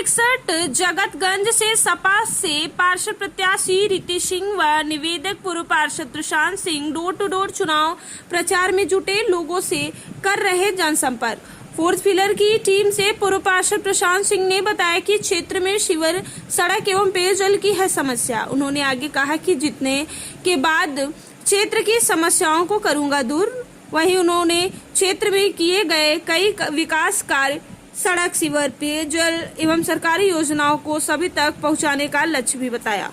61 जगतगंज से सपा से पार्षद प्रत्याशी रीति सिंह व निवेदक पूर्व पार्षद Prashant Singh door to door चुनाव प्रचार में जुटे लोगों से कर रहे जनसंपर्क। फोर्थ पिलर की टीम से पूर्व पार्षद प्रशांत सिंह ने बताया कि क्षेत्र में सीवर, सड़क एवं पेयजल की है समस्या। उन्होंने आगे कहा कि जीतने के बाद क्षेत्र की समस्याओं को करूंगा दूर। वहीं उन्होंने क्षेत्र में किए गए कई विकास कार्य, सड़क, सीवर, पेयजल एवं सरकारी योजनाओं को सभी तक पहुंचाने का लक्ष्य भी बताया।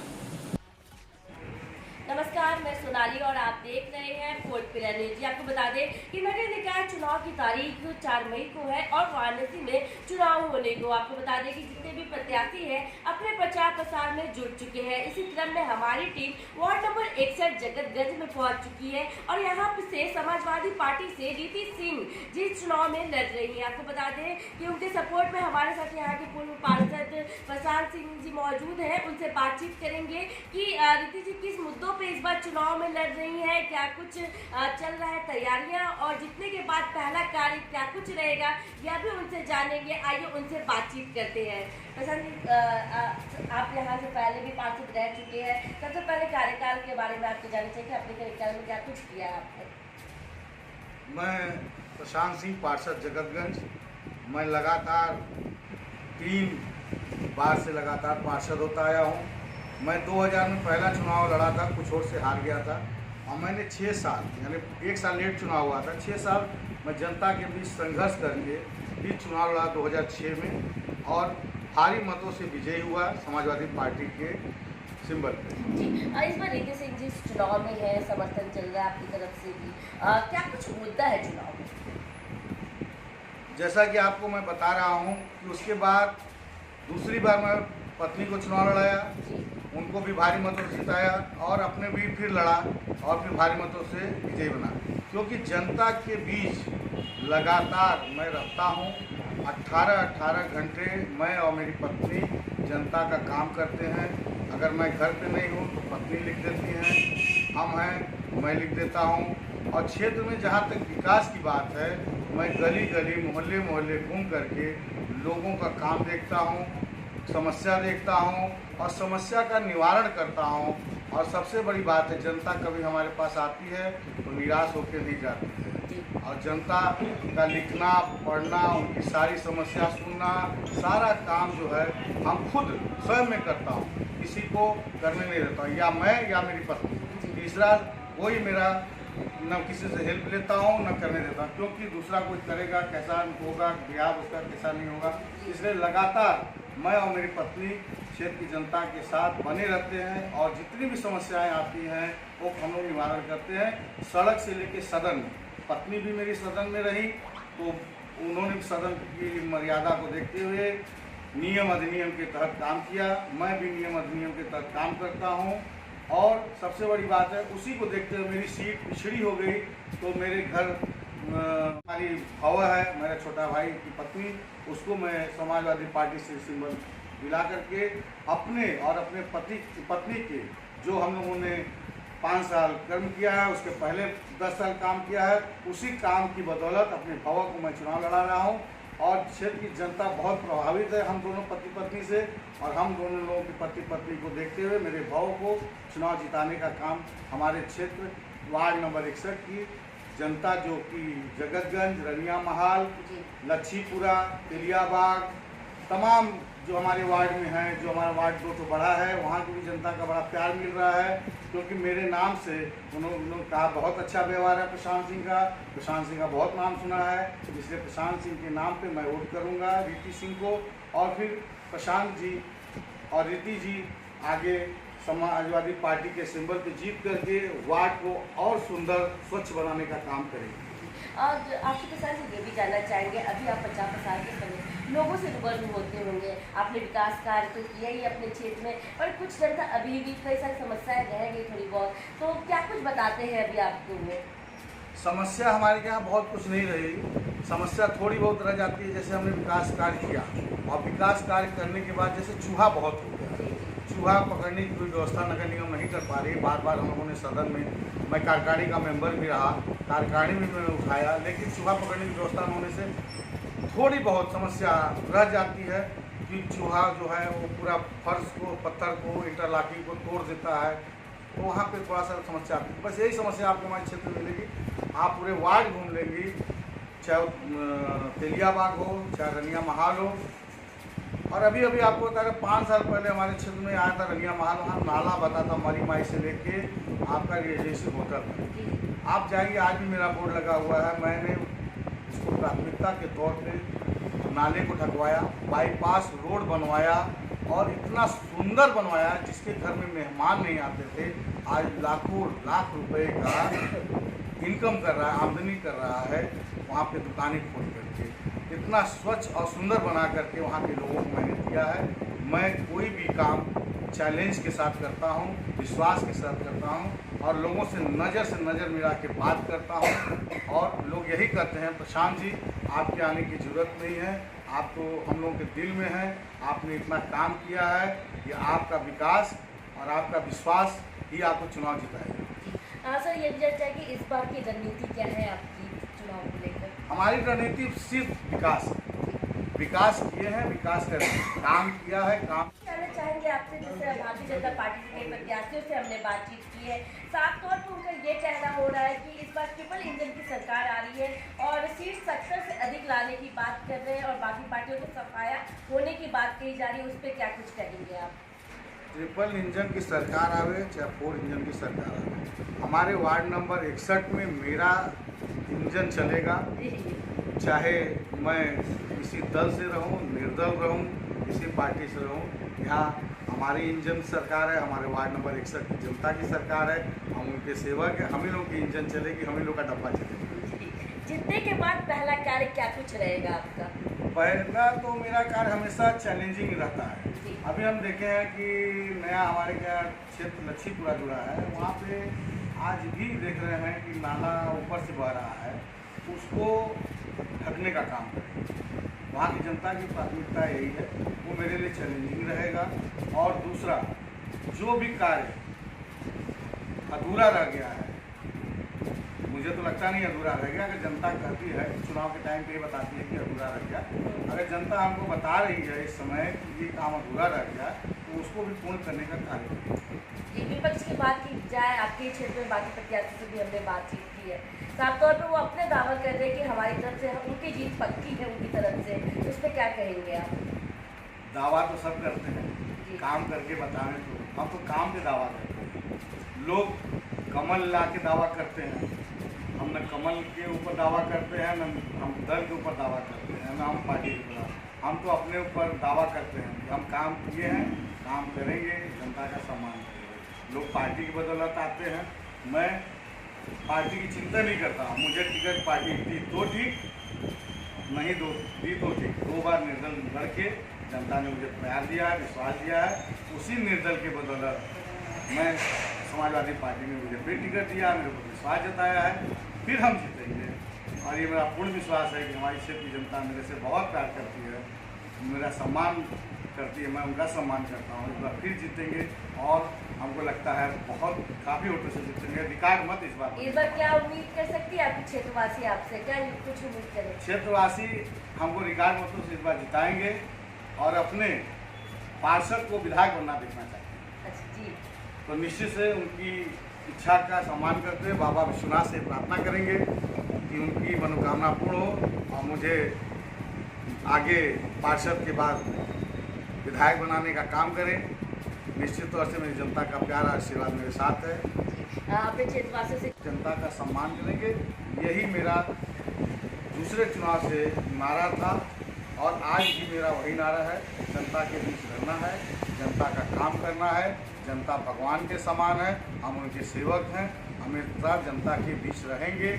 नमस्कार, मैं सोनाली और आप देख रहे हैं फोर्थ पिलर न्यूज। आपको बता दें कि नगर निकाय चुनाव की तारीख 4 मई को है और वाराणसी में चुनाव होने को। आपको बता दें कि जितने भी प्रत्याशी हैं अपने प्रचार प्रसार में जुट चुके हैं। इसी क्रम में हमारी टीम वार्ड नंबर 61 जगतगंज में पहुंच चुकी है और यहाँ से समाजवादी पार्टी से रीति सिंह जी चुनाव में लड़ रही है। आपको बता दें कि उनके सपोर्ट में हमारे साथ यहाँ के पूर्व पार्षद प्रशांत सिंह जी मौजूद है। उनसे बातचीत करेंगे कि रीति जी किस मुद्दों पे इस बार चुनाव में लड़ रही है, क्या कुछ चल रहा है तैयारियां, और जीतने के बाद पहला कार्य क्या कुछ रहेगा, यह भी उनसे जानेंगे। आइए उनसे बातचीत करते हैं। प्रशांत जी, आप यहाँ से पहले भी पार्षद रह चुके हैं। सबसे पहले कार्यकाल के बारे में आपको जानना चाहिए कि अपने कार्यकाल में क्या कुछ किया है आपने। मैं प्रशांत सिंह, पार्षद जगतगंज। मैं लगातार 3 बार से लगातार पार्षद होता आया हूँ। मैं 2000 में पहला चुनाव लड़ा था, कुछ और से हार गया था, और मैंने 6 साल, यानी 1 साल लेट चुनाव हुआ था, 6 साल मैं जनता के बीच संघर्ष करके फिर चुनाव लड़ा 2006 में और भारी मतों से विजयी हुआ समाजवादी पार्टी के सिंबल पे। जी, इस बार रीति सिंह जी चुनाव में है, समर्थन चल रहा है आपकी तरफ से भी, क्या कुछ मुद्दा है चुनाव में? जैसा कि आपको मैं बता रहा हूँ कि उसके बाद दूसरी बार मैं पत्नी को चुनाव लड़ाया, उनको भी भारी मतों से जिताया और अपने भी फिर लड़ा और फिर भारी मतों से विजयी बना। क्योंकि जनता के बीच लगातार मैं रहता हूँ, 18 घंटे मैं और मेरी पत्नी जनता का काम करते हैं। अगर मैं घर पे नहीं हूँ तो पत्नी लिख देती हैं, हम हैं, मैं लिख देता हूँ। और क्षेत्र में जहाँ तक विकास की बात है, मैं गली गली, मोहल्ले मोहल्ले घूम करके लोगों का काम देखता हूँ, समस्या देखता हूँ और समस्या का निवारण करता हूँ। और सबसे बड़ी बात है, जनता कभी हमारे पास आती है तो निराश होकर नहीं जाती है। और जनता का लिखना, पढ़ना, उनकी सारी समस्या सुनना, सारा काम जो है हम खुद स्वयं में करता हूँ, किसी को करने नहीं देता हूँ, या मैं या मेरी पत्नी। तीसरा कोई मेरा न किसी से हेल्प लेता हूँ न करने देता हूँ, क्योंकि दूसरा कोई करेगा कैसा होगा, ब्याह उसका कैसा नहीं होगा। इसलिए लगातार मैं और मेरी पत्नी क्षेत्र की जनता के साथ बने रहते हैं और जितनी भी समस्याएं आती हैं वो हम लोग निवारण करते हैं। सड़क से लेके सदन में, पत्नी भी मेरी सदन में रही तो उन्होंने भी सदन की मर्यादा को देखते हुए नियम अधिनियम के तहत काम किया, मैं भी नियम अधिनियम के तहत काम करता हूँ। और सबसे बड़ी बात है, उसी को देखते हुए मेरी सीट पिछड़ी हो गई तो मेरे घर हमारी भवा है, मेरा छोटा भाई की पत्नी, उसको मैं समाजवादी पार्टी से सिंबल दिला करके अपने और अपने पत्नी के, जो हम लोगों ने 5 साल कर्म किया है, उसके पहले 10 साल काम किया है, उसी काम की बदौलत अपने भवा को मैं चुनाव लड़ा रहा हूँ। और क्षेत्र की जनता बहुत प्रभावित है हम दोनों पति पत्नी से, और हम दोनों लोगों की पति पत्नी को देखते हुए मेरे भाव को चुनाव जिताने का काम हमारे क्षेत्र वार्ड नंबर 61 की जनता, जो कि जगतगंज, रनिया महल, लच्छीपुरा, तेलियाबाग, तमाम जो हमारे वार्ड में हैं, जो हमारा वार्ड 2 तो बड़ा है, वहाँ की भी जनता का बड़ा प्यार मिल रहा है। क्योंकि मेरे नाम से उन्होंने कहा बहुत अच्छा व्यवहार है प्रशांत सिंह का बहुत नाम सुना है, इसलिए प्रशांत सिंह के नाम पे मैं वोट करूँगा रीति सिंह को। और फिर प्रशांत जी और रीति जी आगे समाजवादी पार्टी के सिंबल पे जीत करके वार्ड को और सुंदर, स्वच्छ बनाने का काम करेंगे। और आपके प्रसाद से ये भी जानना चाहेंगे, अभी आप 50 के समय लोगों से रूबरू होते होंगे, आपने विकास कार्य तो किया ही अपने क्षेत्र में, पर कुछ जनता अभी भी कई सारी समस्याएं रह गई थोड़ी बहुत, तो क्या कुछ बताते हैं अभी आपको में? समस्या हमारे यहाँ बहुत कुछ नहीं रही, समस्या थोड़ी बहुत रह जाती है। जैसे हमने विकास कार्य किया और विकास कार्य करने के बाद जैसे चूहा बहुत हो गया, चूहा पकड़ने की कोई व्यवस्था नगर निगम नहीं कर पा रही। बार बार हम लोगों ने सदन में, मैं कार्यकारिणी का मेंबर भी रहा, कार्यकारिणी में मैंने उठाया, लेकिन चूहा पकड़ने की व्यवस्था होने से थोड़ी बहुत समस्या रह जाती है। कि चूहा जो है वो पूरा फर्श को, पत्थर को, इंटरलॉकिंग को तोड़ देता है, तो वहाँ पे थोड़ा सा समस्या आती है। बस यही समस्या आपको हमारे क्षेत्र में मिलेगी। आप पूरे वार्ड घूम लेंगी, चाहे तेलिया बाग हो, चाहे रनिया महल हो। और अभी अभी आपको बता रहे 5 साल पहले हमारे क्षेत्र में आया था रनिया महल, वहाँ नाला बता था मरी माई से लेके आपका रेजिडेंसी होटल तक। आप जाएंगे, आज भी मेरा बोर्ड लगा हुआ है। मैंने इसको प्राथमिकता के तौर पे नाले को ढकवाया, बाईपास रोड बनवाया और इतना सुंदर बनवाया जिसके घर में मेहमान नहीं आते थे, आज लाखों लाख रुपए का इनकम कर रहा है, आमदनी कर रहा है वहाँ पे दुकानें खोल करके। इतना स्वच्छ और सुंदर बना करके वहाँ के लोगों को मैंने दिया है। मैं कोई भी काम चैलेंज के साथ करता हूँ, विश्वास के साथ करता हूँ और लोगों से नज़र मिला के बात करता हूँ। और लोग यही कहते हैं, प्रशांत जी आपके आने की ज़रूरत नहीं है, आप तो हम लोगों के दिल में हैं, आपने इतना काम किया है कि आपका विकास और आपका विश्वास ही आपको चुनाव जिताएगा। हाँ सर, ये भी जानना चाहिए कि इस बार की रणनीति क्या है आपकी चुनाव को लेकर? हमारी रणनीति सिर्फ विकास किए हैं, विकास कर काम किया है। काम जानना चाहेंगे आपसे, जैसे भारतीय जनता पार्टी के कई प्रत्याशियों से हमने बातचीत की है, साफ तौर पर उनका ये कहना हो रहा है कि इस बार ट्रिपल इंजन की सरकार आ रही है और सीट 70 से अधिक लाने की बात कर रहे हैं और बाकी पार्टियों को सफाया होने की बात कही जा रही है, उस पर क्या कुछ कहेंगे आप? ट्रिपल इंजन की सरकार आवे चाहे 4 इंजन की सरकार आवे, हमारे वार्ड नंबर 61 में मेरा इंजन चलेगा। चाहे मैं किसी दल से रहूं, निर्दल रहूं, किसी पार्टी से रहूं, यहाँ हमारी इंजन सरकार है, हमारे वार्ड नंबर 61 की जनता की सरकार है, हम उनके सेवक हैं, हम ही लोग की इंजन चलेगी, हम ही लोग का डब्बा चलेगा। जीतने के बाद पहला कार्य क्या कुछ रहेगा आपका? पहला तो मेरा कार्य हमेशा चैलेंजिंग रहता है। अभी हम देखे हैं कि नया हमारे क्या क्षेत्र लच्छीपुरा जुड़ा है, वहाँ पे आज भी देख रहे हैं कि नाला ऊपर से बह रहा है, उसको ढकने का काम करें। वहाँ की जनता की प्राथमिकता यही है, वो मेरे लिए चैलेंजिंग रहेगा। और दूसरा, जो भी कार्य अधूरा रह गया है, मुझे तो लगता नहीं अधूरा रह गया। अगर जनता कहती है, चुनाव के टाइम पे ये बताती है कि अधूरा रह गया, अगर जनता हमको बता रही है इस समय कि ये काम अधूरा रह गया, तो उसको भी पूर्ण करने का कार्य करें। जी, विपक्ष की बात की जाए, आपके क्षेत्र में बाकी प्रत्याशी से भी हमने बातचीत की है, साफ तौर पर वो अपने दावा कर रहे हैं कि हमारी तरफ से उनकी जीत पक्की है, उनकी तरफ से, उस पर क्या कहेंगे आप? दावा तो सब करते हैं, काम करके बताएं तो हम तो काम के दावा करते हैं। लोग कमल ला के दावा करते हैं, हम न कमल के ऊपर दावा करते हैं, न हम दल के ऊपर दावा करते हैं, न हम पार्टी के ऊपर। हम तो अपने ऊपर दावा करते हैं कि हम काम किए हैं, काम करेंगे, जनता का सम्मान करेंगे। लोग पार्टी की बदौलत आते हैं, मैं पार्टी की चिंता नहीं करता हूँ। मुझे टिकट पार्टी दी तो ठीक, नहीं दी तो ठीक। 2 बार निर्दल लड़ के जनता ने मुझे प्यार दिया है, विश्वास दिया है, उसी निर्दल के बदौलत मैं समाजवादी पार्टी ने मुझे फिर टिकट दिया, मेरे को विश्वास जताया है, फिर हम जीतेंगे। और ये मेरा पूर्ण विश्वास है कि हमारी क्षेत्र की जनता मेरे से बहुत प्यार करती है, मेरा सम्मान करती है, मैं उनका सम्मान करता हूँ। इस बार फिर जीतेंगे और हमको लगता है बहुत काफ़ी वोटों से जीतेंगे। अधिकार मत इस बार क्या उम्मीद कर सकती है आपकी क्षेत्रवासी आपसे, क्या कुछ उम्मीद करें? क्षेत्रवासी हमको रिकॉर्ड मतों से इस बार जिताएंगे और अपने पार्षद को विधायक बनना देखना चाहते हैं। अच्छा जी, तो निश्चित से उनकी इच्छा का सम्मान करते हुए बाबा विश्वनाथ से प्रार्थना करेंगे कि उनकी मनोकामना पूर्ण हो और मुझे आगे पार्षद के बाद विधायक बनाने का काम करें। निश्चित तौर से मेरी जनता का प्यार आशीर्वाद मेरे साथ है। अपने क्षेत्रवासियों से जनता का सम्मान करेंगे, यही मेरा दूसरे चुनाव से नारा था और आज भी मेरा वही नारा है। जनता के बीच रहना है, जनता का काम करना है, जनता भगवान के समान है, हम उनके सेवक हैं, हमेशा जनता के बीच रहेंगे,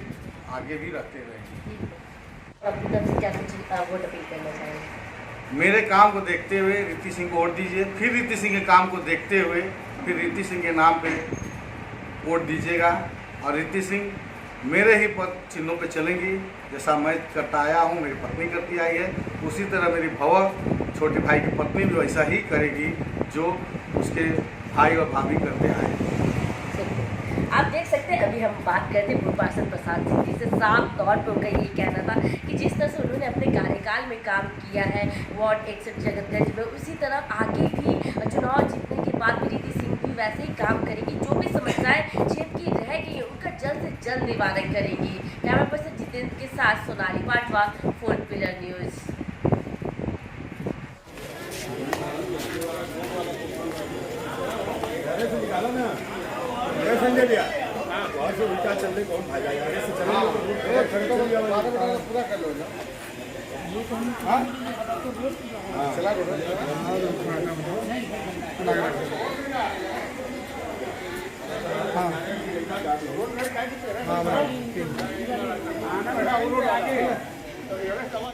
आगे भी रहते रहेंगे। अपनी तरफ से क्या कुछ वोट अपील करना चाहेंगे? मेरे काम को देखते हुए रीति सिंह को वोट दीजिए, फिर रीति सिंह के काम को देखते हुए फिर रीति सिंह के नाम पे वोट दीजिएगा। और रीति सिंह मेरे ही पद चिन्हों पे चलेंगी, जैसा मैं करता आया हूँ, मेरी पत्नी करती आई है, उसी तरह मेरी भव छोटे भाई की पत्नी भी वैसा ही करेगी जो उसके भाई और भाभी करते आए। आप देख सकते हैं अभी अभी हम बात करते पूर्व पार्षद प्रसाद सिंह जी से। साफ तौर पर उनका यही कहना था कि जिस तरह से उन्होंने अपने कार्यकाल में काम किया है वार्ड 61 जगतगंज में, उसी तरह आगे भी चुनाव जीतने के बाद भी रिद्धि सिंह भी वैसे ही काम करेगी। जो भी समस्याएं क्षेत्र की रह गई है उनका जल्द से जल्द निवारण करेंगी। कैमरा पर्सन जितेंद्र के साथ सोनाली पाटवा, 4 पिलर न्यूज। संजय भैया बहुत से उल्टा चल रहे कौन भागा यार से पूरा कर लो चला हाँ